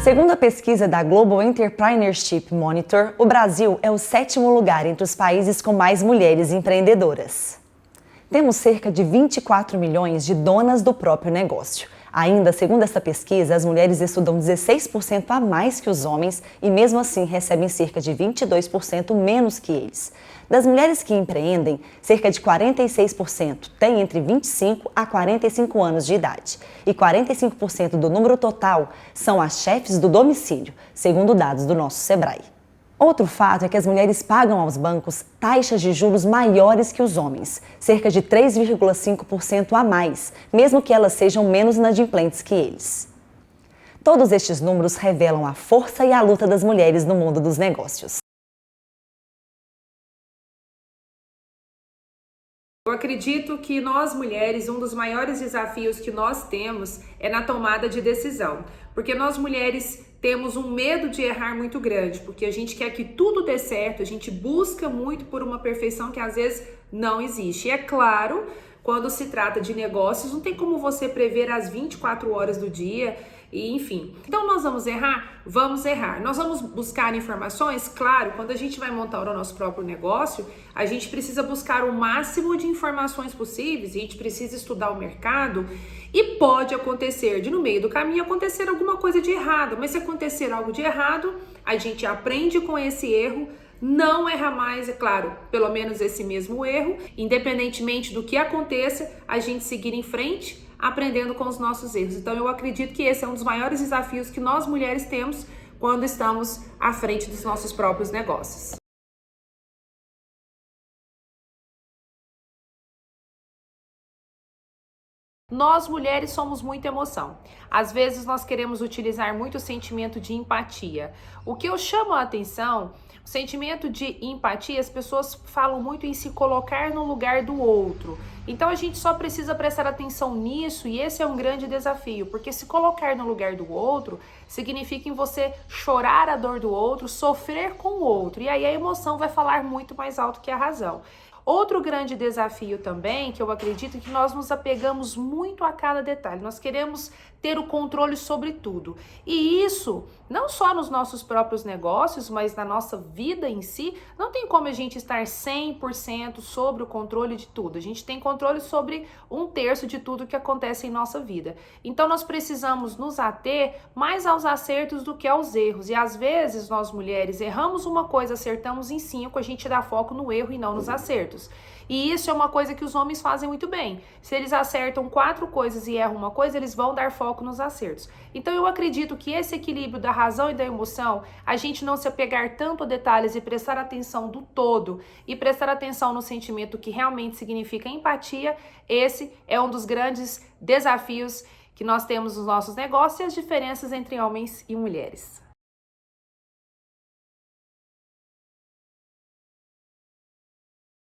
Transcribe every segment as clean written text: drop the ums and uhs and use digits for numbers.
Segundo a pesquisa da Global Entrepreneurship Monitor, o Brasil é o 7º lugar entre os países com mais mulheres empreendedoras. Temos cerca de 24 milhões de donas do próprio negócio. Ainda, segundo essa pesquisa, as mulheres estudam 16% a mais que os homens e, mesmo assim, recebem cerca de 22% menos que eles. Das mulheres que empreendem, cerca de 46% têm entre 25 a 45 anos de idade. E 45% do número total são as chefes do domicílio, segundo dados do nosso Sebrae. Outro fato é que as mulheres pagam aos bancos taxas de juros maiores que os homens, cerca de 3,5% a mais, mesmo que elas sejam menos inadimplentes que eles. Todos estes números revelam a força e a luta das mulheres no mundo dos negócios. Eu acredito que nós mulheres, um dos maiores desafios que nós temos é na tomada de decisão, porque nós mulheres temos um medo de errar muito grande, porque a gente quer que tudo dê certo, a gente busca muito por uma perfeição que às vezes não existe. E é claro, quando se trata de negócios, não tem como você prever as 24 horas do dia, e enfim. Então nós vamos errar? Vamos errar. Nós vamos buscar informações? Claro, quando a gente vai montar o nosso próprio negócio, a gente precisa buscar o máximo de informações possíveis, a gente precisa estudar o mercado e pode acontecer de no meio do caminho acontecer alguma coisa de errado, mas se acontecer algo de errado, a gente aprende com esse erro, não erra mais, é claro, pelo menos esse mesmo erro, independentemente do que aconteça, a gente seguir em frente, aprendendo com os nossos erros. Então eu acredito que esse é um dos maiores desafios que nós mulheres temos quando estamos à frente dos nossos próprios negócios. Nós mulheres somos muita emoção. Às vezes nós queremos utilizar muito o sentimento de empatia. O que eu chamo a atenção, o sentimento de empatia, as pessoas falam muito em se colocar no lugar do outro. Então a gente só precisa prestar atenção nisso e esse é um grande desafio, porque se colocar no lugar do outro significa em você chorar a dor do outro, sofrer com o outro. E aí a emoção vai falar muito mais alto que a razão. Outro grande desafio também, que eu acredito que nós nos apegamos muito a cada detalhe, nós queremos ter o controle sobre tudo. E isso, não só nos nossos próprios negócios, mas na nossa vida em si, não tem como a gente estar 100% sobre o controle de tudo. A gente tem controle sobre 1/3 de tudo que acontece em nossa vida. Então nós precisamos nos ater mais aos acertos do que aos erros. E às vezes nós mulheres erramos uma coisa, acertamos em 5, a gente dá foco no erro e não nos acertos. E isso é uma coisa que os homens fazem muito bem. Se eles acertam 4 coisas e erram uma coisa, eles vão dar foco nos acertos. Então eu acredito que esse equilíbrio da razão e da emoção, a gente não se apegar tanto a detalhes e prestar atenção do todo e prestar atenção no sentimento que realmente significa empatia, esse é um dos grandes desafios que nós temos nos nossos negócios e as diferenças entre homens e mulheres.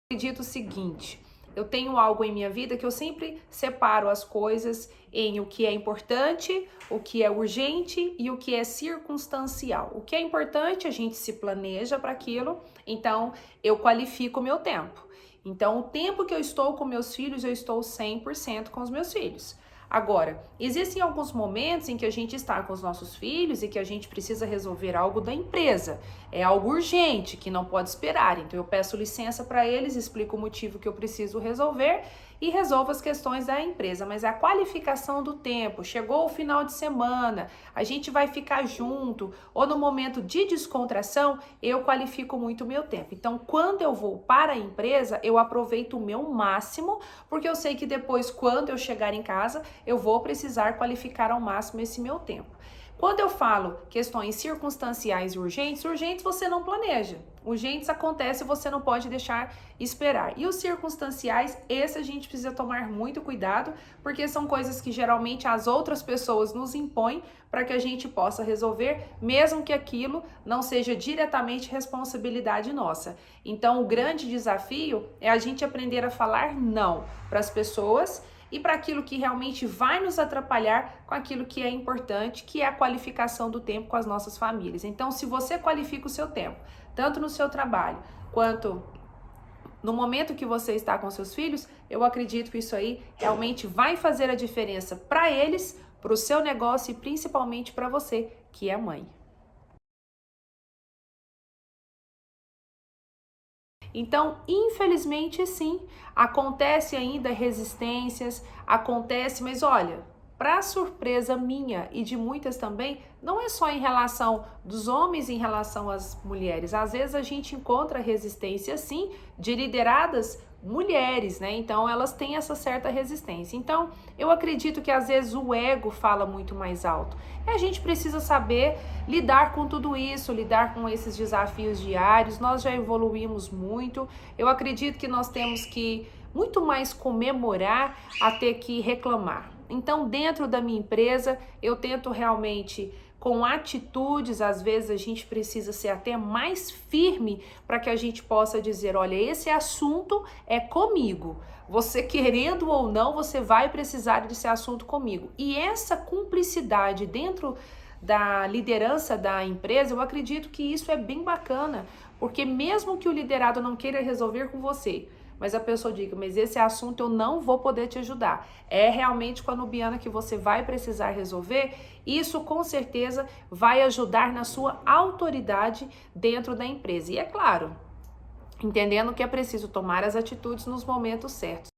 Acredito o seguinte, eu tenho algo em minha vida que eu sempre separo as coisas em o que é importante, o que é urgente e o que é circunstancial. O que é importante, a gente se planeja para aquilo, então eu qualifico o meu tempo. Então o tempo que eu estou com meus filhos, eu estou 100% com os meus filhos. Agora, existem alguns momentos em que a gente está com os nossos filhos e que a gente precisa resolver algo da empresa. É algo urgente, que não pode esperar. Então eu peço licença para eles, explico o motivo que eu preciso resolver e resolvo as questões da empresa. Mas a qualificação do tempo, chegou o final de semana, a gente vai ficar junto, ou no momento de descontração, eu qualifico muito o meu tempo. Então, quando eu vou para a empresa, eu aproveito o meu máximo, porque eu sei que depois, quando eu chegar em casa, eu vou precisar qualificar ao máximo esse meu tempo. Quando eu falo questões circunstanciais e urgentes, urgentes você não planeja. Urgentes acontece e você não pode deixar esperar. E os circunstanciais, esse a gente precisa tomar muito cuidado, porque são coisas que geralmente as outras pessoas nos impõem para que a gente possa resolver, mesmo que aquilo não seja diretamente responsabilidade nossa. Então, o grande desafio é a gente aprender a falar não para as pessoas e para aquilo que realmente vai nos atrapalhar com aquilo que é importante, que é a qualificação do tempo com as nossas famílias. Então, se você qualifica o seu tempo, tanto no seu trabalho quanto no momento que você está com seus filhos, eu acredito que isso aí realmente vai fazer a diferença para eles, para o seu negócio e principalmente para você, que é mãe. Então, infelizmente, sim, acontece ainda resistências, acontece, mas olha, para surpresa minha e de muitas também, não é só em relação dos homens em relação às mulheres. Às vezes a gente encontra resistência, sim, de lideradas mulheres, né? Então elas têm essa certa resistência. Então, eu acredito que às vezes o ego fala muito mais alto. E a gente precisa saber lidar com tudo isso, lidar com esses desafios diários. Nós já evoluímos muito. Eu acredito que nós temos que muito mais comemorar a ter que reclamar. Então, dentro da minha empresa, eu tento realmente, com atitudes, às vezes a gente precisa ser até mais firme para que a gente possa dizer, olha, esse assunto é comigo. Você querendo ou não, você vai precisar desse assunto comigo. E essa cumplicidade dentro da liderança da empresa, eu acredito que isso é bem bacana, porque mesmo que o liderado não queira resolver com você, mas a pessoa diga, mas esse assunto eu não vou poder te ajudar. É realmente com a Nubiana que você vai precisar resolver. Isso com certeza vai ajudar na sua autoridade dentro da empresa. E é claro, entendendo que é preciso tomar as atitudes nos momentos certos.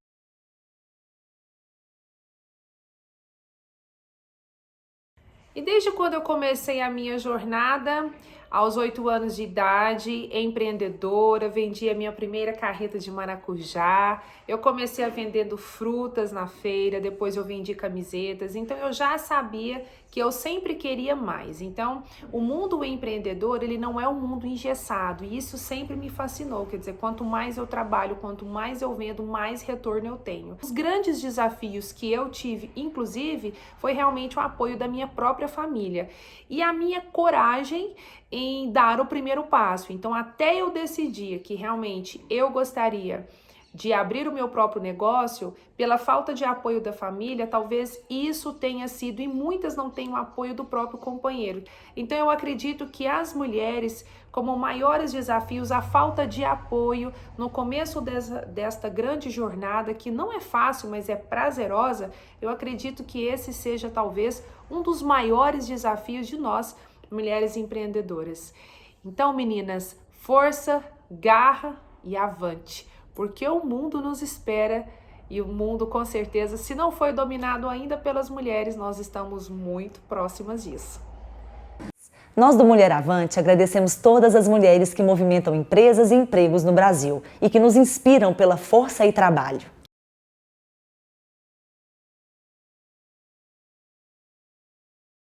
E desde quando eu comecei a minha jornada, aos 8 anos de idade, empreendedora, vendi a minha primeira carreta de maracujá, eu comecei a vendendo frutas na feira, depois eu vendi camisetas, então eu já sabia que eu sempre queria mais. Então, o mundo empreendedor, ele não é um mundo engessado, e isso sempre me fascinou, quer dizer, quanto mais eu trabalho, quanto mais eu vendo, mais retorno eu tenho. Os grandes desafios que eu tive, inclusive, foi realmente o apoio da minha própria família e a minha coragem em dar o primeiro passo. Então, até eu decidir que realmente eu gostaria de abrir o meu próprio negócio, pela falta de apoio da família, talvez isso tenha sido, e muitas não têm o apoio do próprio companheiro. Então eu acredito que as mulheres, como maiores desafios, a falta de apoio no começo desta grande jornada, que não é fácil, mas é prazerosa, eu acredito que esse seja talvez um dos maiores desafios de nós, mulheres empreendedoras. Então, meninas, força, garra e avante, porque o mundo nos espera e o mundo, com certeza, se não foi dominado ainda pelas mulheres, nós estamos muito próximas disso. Nós do Mulher Avante agradecemos todas as mulheres que movimentam empresas e empregos no Brasil e que nos inspiram pela força e trabalho.